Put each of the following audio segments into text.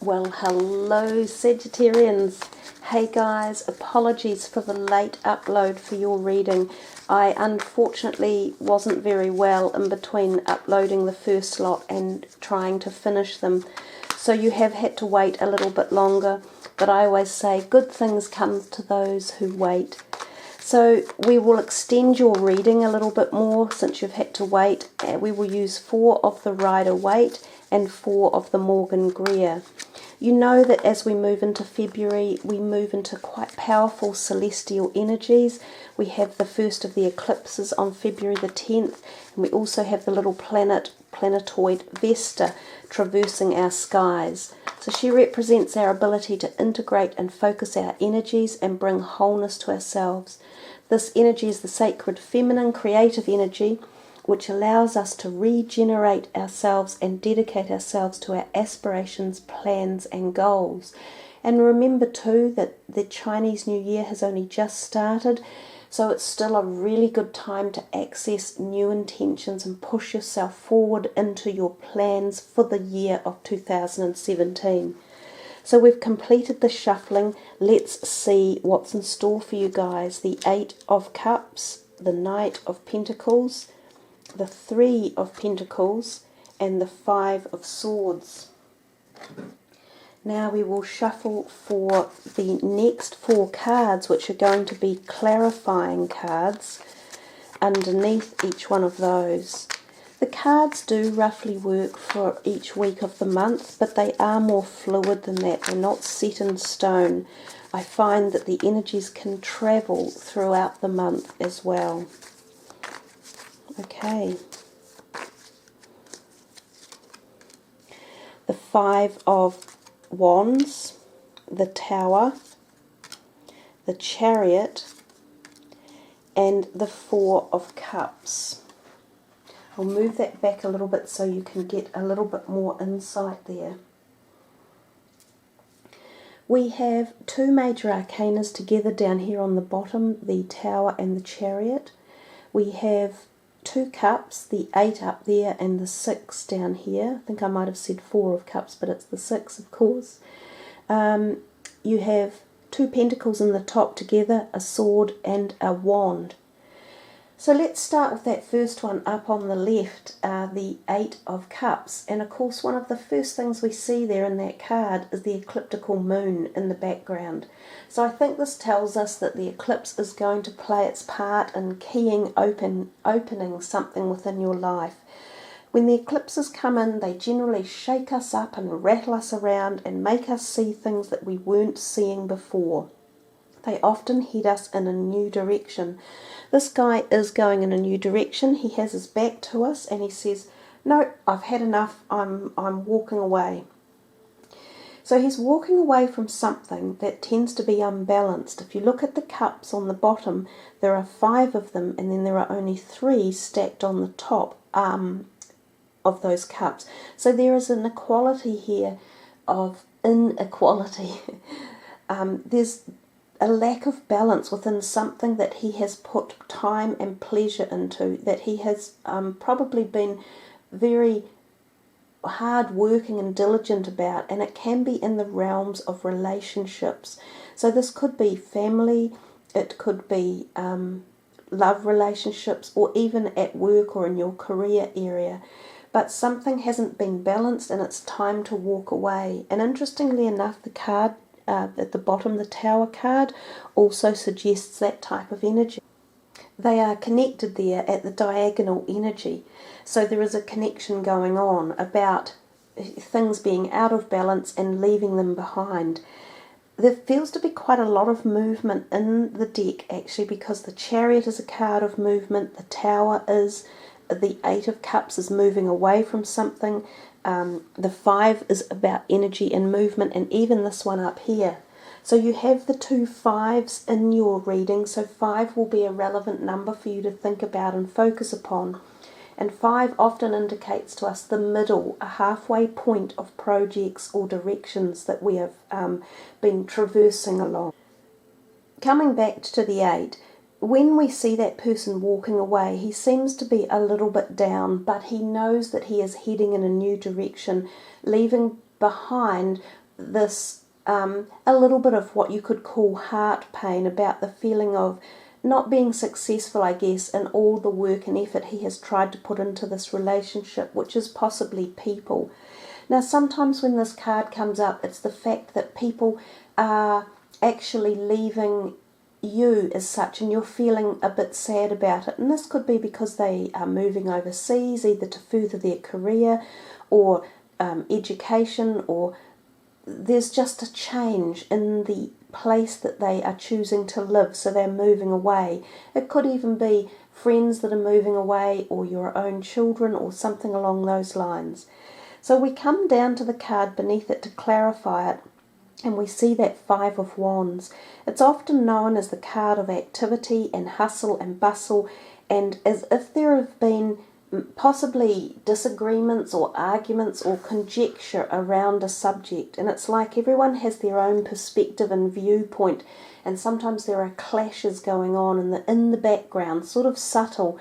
Well, hello Sagittarians. Hey guys, apologies for the late upload for your reading. I unfortunately wasn't very well in between uploading the first lot and trying to finish them. So you have had to wait a little bit longer, but I always say good things come to those who wait. So we will extend your reading a little bit more since you've had to wait. We will use 4 of the Rider-Waite and 4 of the Morgan Greer. You know that as we move into February, we move into quite powerful celestial energies. We have the first of the eclipses on February the 10th, and we also have the little planetoid Vesta traversing our skies. So she represents our ability to integrate and focus our energies and bring wholeness to ourselves. This energy is the sacred feminine creative energy, which allows us to regenerate ourselves and dedicate ourselves to our aspirations, plans and goals. And remember too that the Chinese New Year has only just started, so it's still a really good time to access new intentions and push yourself forward into your plans for the year of 2017. So we've completed the shuffling. Let's see what's in store for you guys. The 8 of Cups, the Knight of Pentacles, the 3 of Pentacles and the 5 of Swords. Now we will shuffle for the next 4 cards, which are going to be clarifying cards underneath each one of those. The cards do roughly work for each week of the month, but they are more fluid than that. They're not set in stone. I find that the energies can travel throughout the month as well. Okay, the 5 of Wands, the Tower, the Chariot, and the 4 of Cups. I'll move that back a little bit so you can get a little bit more insight there. We have 2 major arcanas together down here on the bottom, the Tower and the Chariot. We have 2 cups, the 8 up there and the 6 down here. I think I might have said 4 of cups, but it's the 6 of course. You have 2 pentacles in the top together, a sword and a wand. So let's start with that first one up on the left, the 8 of Cups. And of course one of the first things we see there in that card is the ecliptical moon in the background. So I think this tells us that the eclipse is going to play its part in opening something within your life. When the eclipses come in, they generally shake us up and rattle us around and make us see things that we weren't seeing before. They often head us in a new direction. This guy is going in a new direction. He has his back to us and he says, no, I've had enough, I'm walking away. So he's walking away from something that tends to be unbalanced. If you look at the cups on the bottom, there are 5 of them and then there are only 3 stacked on the top of those cups. So there is an equality here of inequality. There's a lack of balance within something that he has put time and pleasure into, that he has probably been very hard working and diligent about, and it can be in the realms of relationships. So this could be family, it could be love relationships, or even at work or in your career area. But something hasn't been balanced and it's time to walk away. And interestingly enough, the card at the bottom, the Tower card, also suggests that type of energy. They are connected there at the diagonal energy. So there is a connection going on about things being out of balance and leaving them behind. There feels to be quite a lot of movement in the deck actually, because the Chariot is a card of movement, the Tower is, the 8 of Cups is moving away from something. The 5 is about energy and movement, and even this one up here. So you have the 2 5s in your reading, so 5 will be a relevant number for you to think about and focus upon. And 5 often indicates to us the middle, a halfway point of projects or directions that we have been traversing along. Coming back to the 8, when we see that person walking away, he seems to be a little bit down, but he knows that he is heading in a new direction, leaving behind this a little bit of what you could call heart pain about the feeling of not being successful, I guess, in all the work and effort he has tried to put into this relationship, which is possibly people. Now, sometimes when this card comes up, it's the fact that people are actually leaving you as such, and you're feeling a bit sad about it. And this could be because they are moving overseas, either to further their career or education, or there's just a change in the place that they are choosing to live, so they're moving away. It could even be friends that are moving away, or your own children, or something along those lines. So we come down to the card beneath it to clarify it, and we see that Five of Wands. It's often known as the card of activity and hustle and bustle, and as if there have been possibly disagreements or arguments or conjecture around a subject, and it's like everyone has their own perspective and viewpoint, and sometimes there are clashes going on in the background, sort of subtle,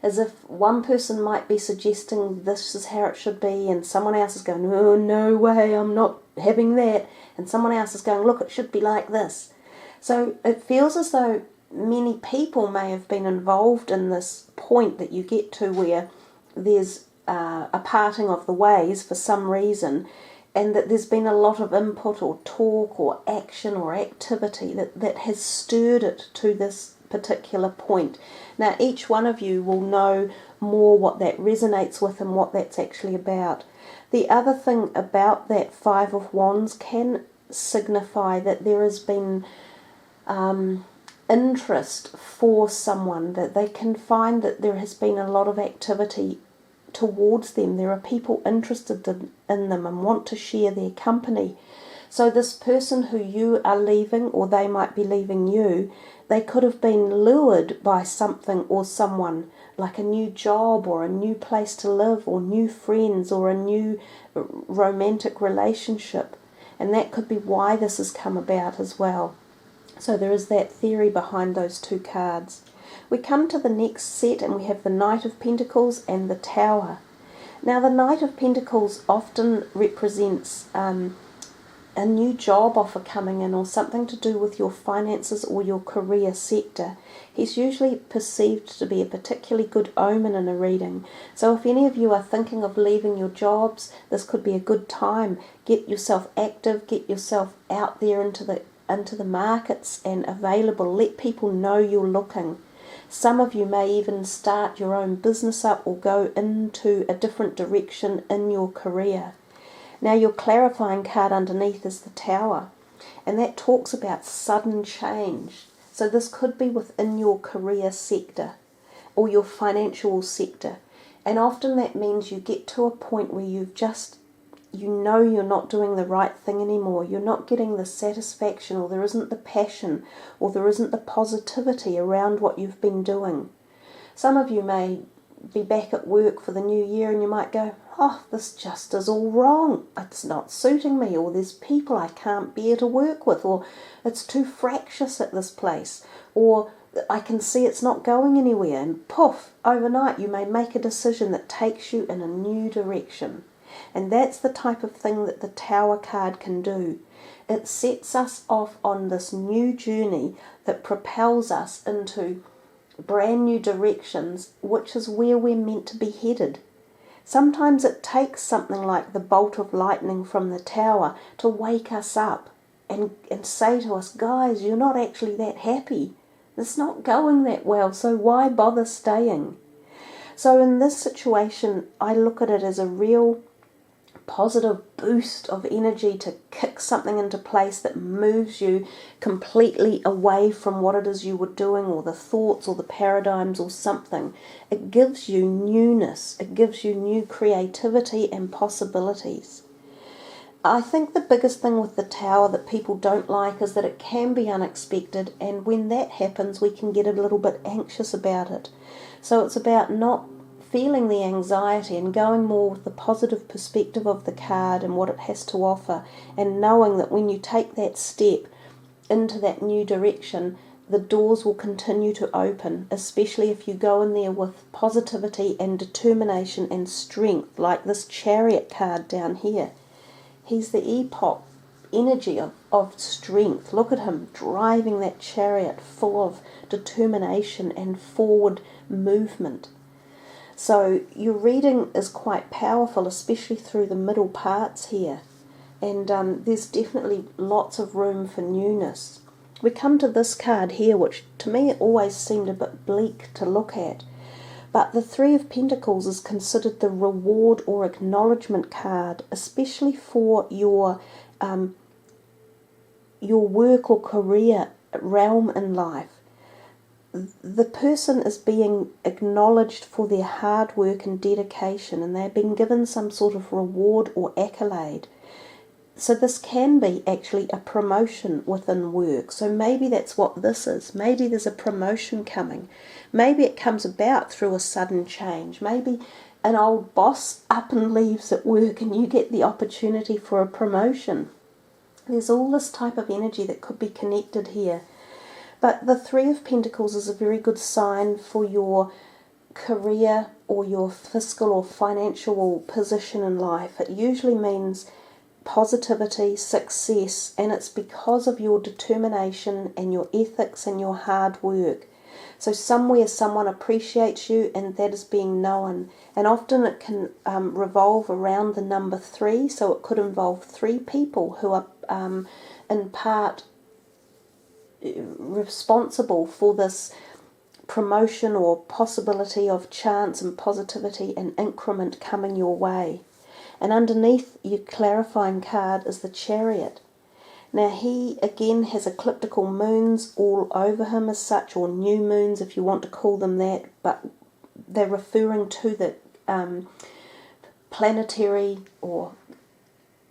as if one person might be suggesting this is how it should be, and someone else is going, oh, no way, I'm not having that, and someone else is going, look, it should be like this. So it feels as though many people may have been involved in this point that you get to where there's a parting of the ways for some reason, and that there's been a lot of input or talk or action or activity that has stirred it to this particular point. Now, each one of you will know more what that resonates with and what that's actually about. The other thing about that Five of Wands can signify that there has been interest for someone, that they can find that there has been a lot of activity towards them. There are people interested in them and want to share their company. So this person who you are leaving, or they might be leaving you, they could have been lured by something or someone, like a new job or a new place to live or new friends or a new romantic relationship. And that could be why this has come about as well. So there is that theory behind those two cards. We come to the next set and we have the Knight of Pentacles and the Tower. Now the Knight of Pentacles often represents a new job offer coming in, or something to do with your finances or your career sector. He's usually perceived to be a particularly good omen in a reading. So if any of you are thinking of leaving your jobs, this could be a good time. Get yourself active, get yourself out there into the markets and available. Let people know you're looking. Some of you may even start your own business up or go into a different direction in your career. Now your clarifying card underneath is the Tower, and that talks about sudden change. So this could be within your career sector or your financial sector, and often that means you get to a point where you know you're not doing the right thing anymore. You're not getting the satisfaction, or there isn't the passion, or there isn't the positivity around what you've been doing. Some of you may be back at work for the new year and you might go, oh, this just is all wrong. It's not suiting me, or there's people I can't bear to work with, or it's too fractious at this place, or I can see it's not going anywhere, and poof, overnight you may make a decision that takes you in a new direction. And that's the type of thing that the Tower card can do. It sets us off on this new journey that propels us into brand new directions, which is where we're meant to be headed. Sometimes it takes something like the bolt of lightning from the Tower to wake us up and say to us, guys, you're not actually that happy. It's not going that well, so why bother staying? So in this situation, I look at it as a real positive boost of energy to kick something into place that moves you completely away from what it is you were doing, or the thoughts or the paradigms or something. It gives you newness. It gives you new creativity and possibilities. I think the biggest thing with the Tower that people don't like is that it can be unexpected, and when that happens we can get a little bit anxious about it. So it's about not feeling the anxiety and going more with the positive perspective of the card and what it has to offer, and knowing that when you take that step into that new direction, the doors will continue to open, especially if you go in there with positivity and determination and strength, like this Chariot card down here. He's the epoch energy of strength. Look at him driving that chariot full of determination and forward movement. So your reading is quite powerful, especially through the middle parts here. And there's definitely lots of room for newness. We come to this card here, which to me always seemed a bit bleak to look at. But the Three of Pentacles is considered the reward or acknowledgement card, especially for your work or career realm in life. The person is being acknowledged for their hard work and dedication, and they're being given some sort of reward or accolade. So this can be actually a promotion within work. So maybe that's what this is. Maybe there's a promotion coming. Maybe it comes about through a sudden change. Maybe an old boss up and leaves at work and you get the opportunity for a promotion. There's all this type of energy that could be connected here. But the Three of Pentacles is a very good sign for your career or your fiscal or financial position in life. It usually means positivity, success, and it's because of your determination and your ethics and your hard work. So somewhere someone appreciates you and that is being known. And often it can revolve around the number 3, so it could involve 3 people who are in part responsible for this promotion or possibility of chance and positivity and increment coming your way. And underneath your clarifying card is the Chariot. Now he again has ecliptical moons all over him as such, or new moons if you want to call them that, but they're referring to the planetary or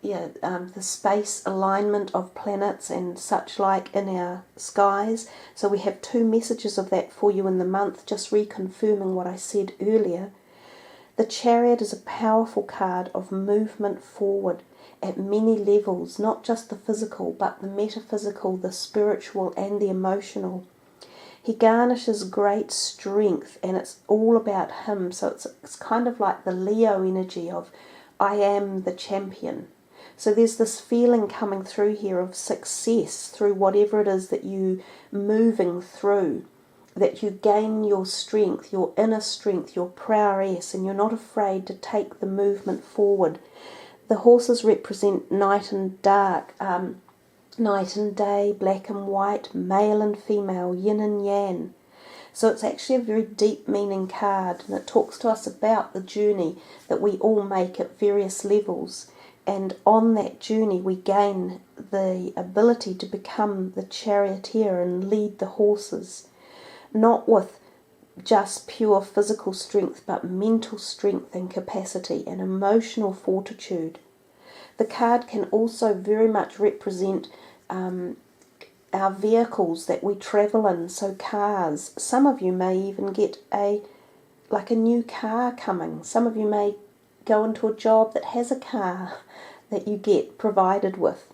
the space alignment of planets and such like in our skies. So we have 2 messages of that for you in the month, just reconfirming what I said earlier. The Chariot is a powerful card of movement forward at many levels, not just the physical, but the metaphysical, the spiritual, and the emotional. He garnishes great strength, and it's all about him. So it's kind of like the Leo energy of, I am the champion. So there's this feeling coming through here of success through whatever it is that you're moving through, that you gain your strength, your inner strength, your prowess, and you're not afraid to take the movement forward. The horses represent night and dark, night and day, black and white, male and female, yin and yang. So it's actually a very deep meaning card, and it talks to us about the journey that we all make at various levels. And on that journey we gain the ability to become the charioteer and lead the horses. Not with just pure physical strength, but mental strength and capacity and emotional fortitude. The card can also very much represent our vehicles that we travel in, so cars. Some of you may even get a new car coming. Some of you may go into a job that has a car that you get provided with.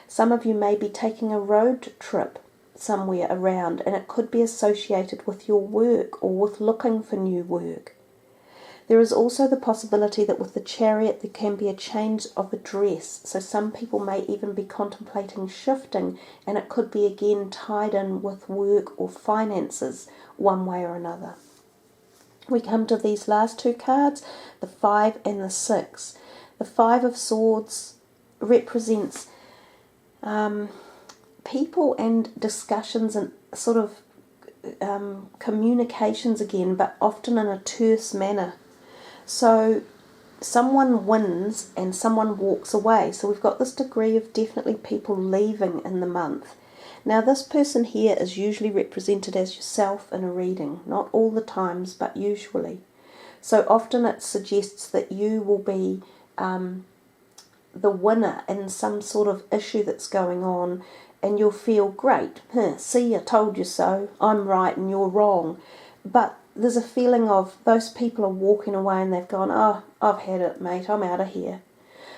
Some of you may be taking a road trip somewhere around, and it could be associated with your work or with looking for new work. There is also the possibility that with the Chariot there can be a change of address, so some people may even be contemplating shifting, and it could be again tied in with work or finances one way or another. We come to these last 2 cards, the 5 and the 6. The 5 of Swords represents people and discussions and sort of communications again, but often in a terse manner. So someone wins and someone walks away. So we've got this degree of definitely people leaving in the month. Now this person here is usually represented as yourself in a reading, not all the times, but usually. So often it suggests that you will be the winner in some sort of issue that's going on, and you'll feel great. See, I told you so. I'm right and you're wrong. But there's a feeling of those people are walking away and they've gone, oh, I've had it, mate. I'm out of here.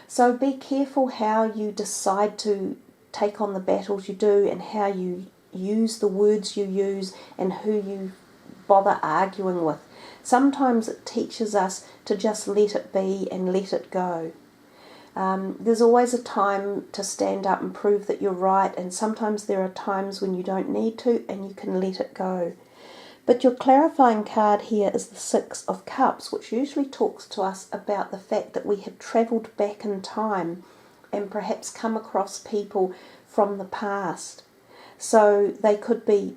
So be careful how you decide to take on the battles you do, and how you use the words you use, and who you bother arguing with. Sometimes it teaches us to just let it be and let it go. There's always a time to stand up and prove that you're right, and sometimes there are times when you don't need to and you can let it go. But your clarifying card here is the Six of Cups, which usually talks to us about the fact that we have travelled back in time and perhaps come across people from the past. So they could be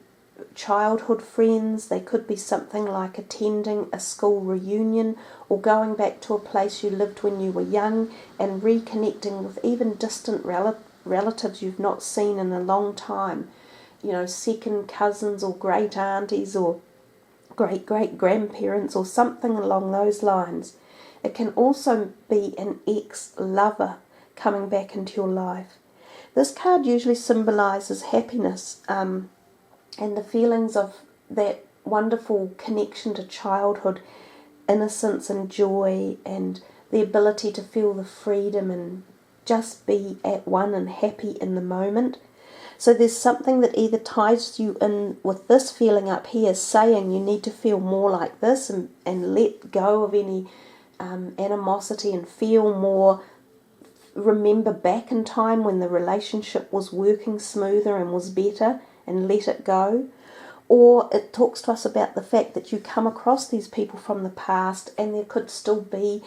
childhood friends, they could be something like attending a school reunion or going back to a place you lived when you were young and reconnecting with even distant relatives you've not seen in a long time. You know, second cousins or great aunties or great-great-grandparents or something along those lines. It can also be an ex-lover coming back into your life. This card usually symbolises happiness and the feelings of that wonderful connection to childhood, innocence and joy, and the ability to feel the freedom and just be at one and happy in the moment. So there's something that either ties you in with this feeling up here, saying you need to feel more like this and let go of any animosity and feel more, remember back in time when the relationship was working smoother and was better, and let it go. Or it talks to us about the fact that you come across these people from the past and there could still be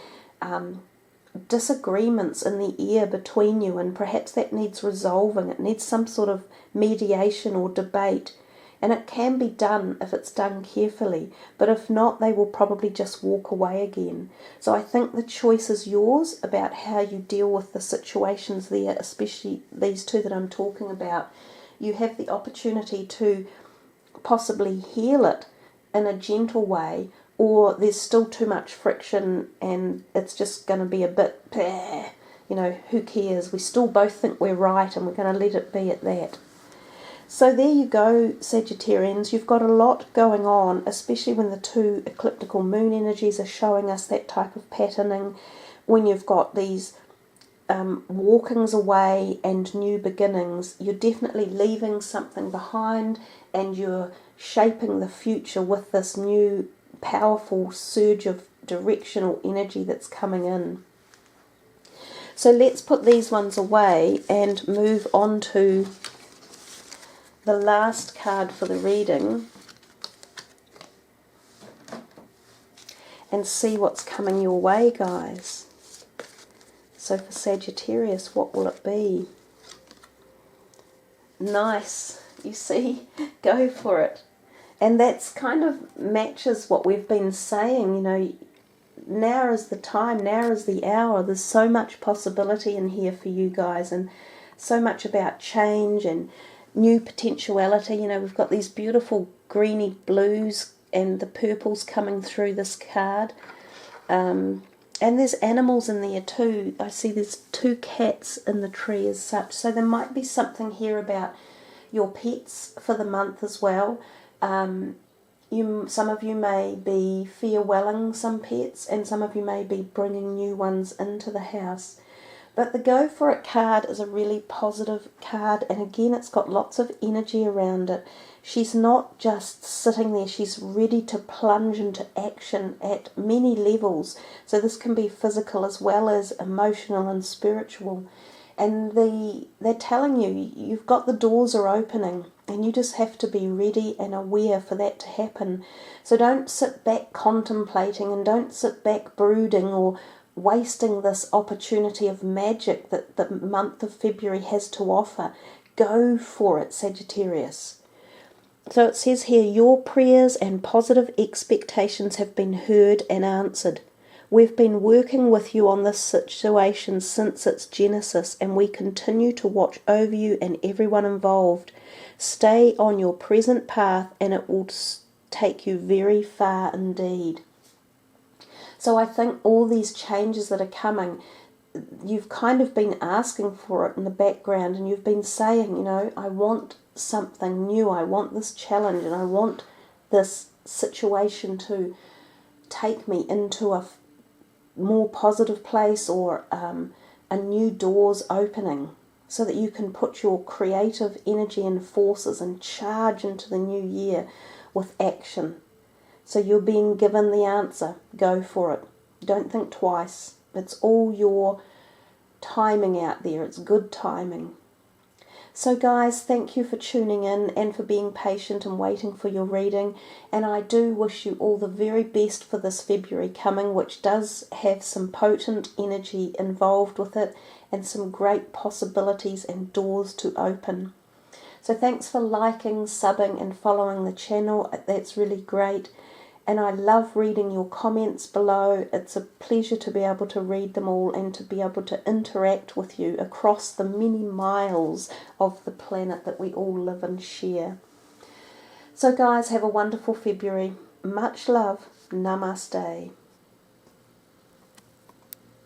disagreements in the air between you, and perhaps that needs resolving. It needs some sort of mediation or debate, and it can be done if it's done carefully, but if not, they will probably just walk away again. So I think the choice is yours about how you deal with the situations there, especially these two that I'm talking about. You have the opportunity to possibly heal it in a gentle way, or there's still too much friction and it's just going to be a bit, you know, who cares? We still both think we're right and we're going to let it be at that. So there you go, Sagittarians. You've got a lot going on, especially when the two ecliptical moon energies are showing us that type of patterning, when you've got these walkings away and new beginnings. You're definitely leaving something behind and you're shaping the future with this new powerful surge of directional energy that's coming in. So let's put these ones away and move on to the last card for the reading and see what's coming your way, guys. So for Sagittarius, what will it be? Nice, you see, go for it. And that's kind of matches what we've been saying, you know, now is the time, now is the hour. There's so much possibility in here for you guys, and so much about change and new potentiality. You know, we've got these beautiful greeny blues and the purples coming through this card. And there's animals in there too. I see there's 2 cats in the tree as such. So there might be something here about your pets for the month as well. Some of you may be farewelling some pets, and some of you may be bringing new ones into the house. But the Go For It card is a really positive card, and again it's got lots of energy around it. She's not just sitting there, she's ready to plunge into action at many levels. So this can be physical as well as emotional and spiritual. And they're telling you, you've got the doors are opening, and you just have to be ready and aware for that to happen. So don't sit back contemplating, and don't sit back brooding or wasting this opportunity of magic that the month of February has to offer. Go for it, Sagittarius. So it says here, your prayers and positive expectations have been heard and answered. We've been working with you on this situation since its genesis, and we continue to watch over you and everyone involved. Stay on your present path and it will take you very far indeed. So I think all these changes that are coming, you've kind of been asking for it in the background, and you've been saying, you know, I want something new, I want this challenge, and I want this situation to take me into a more positive place, or a new door's opening, so that you can put your creative energy and forces and charge into the new year with action. So you're being given the answer. Go for it. Don't think twice. It's all your timing out there. It's good timing. So guys, thank you for tuning in and for being patient and waiting for your reading. And I do wish you all the very best for this February coming, which does have some potent energy involved with it and some great possibilities and doors to open. So thanks for liking, subbing and following the channel. That's really great. And I love reading your comments below. It's a pleasure to be able to read them all and to be able to interact with you across the many miles of the planet that we all live and share. So guys, have a wonderful February. Much love. Namaste.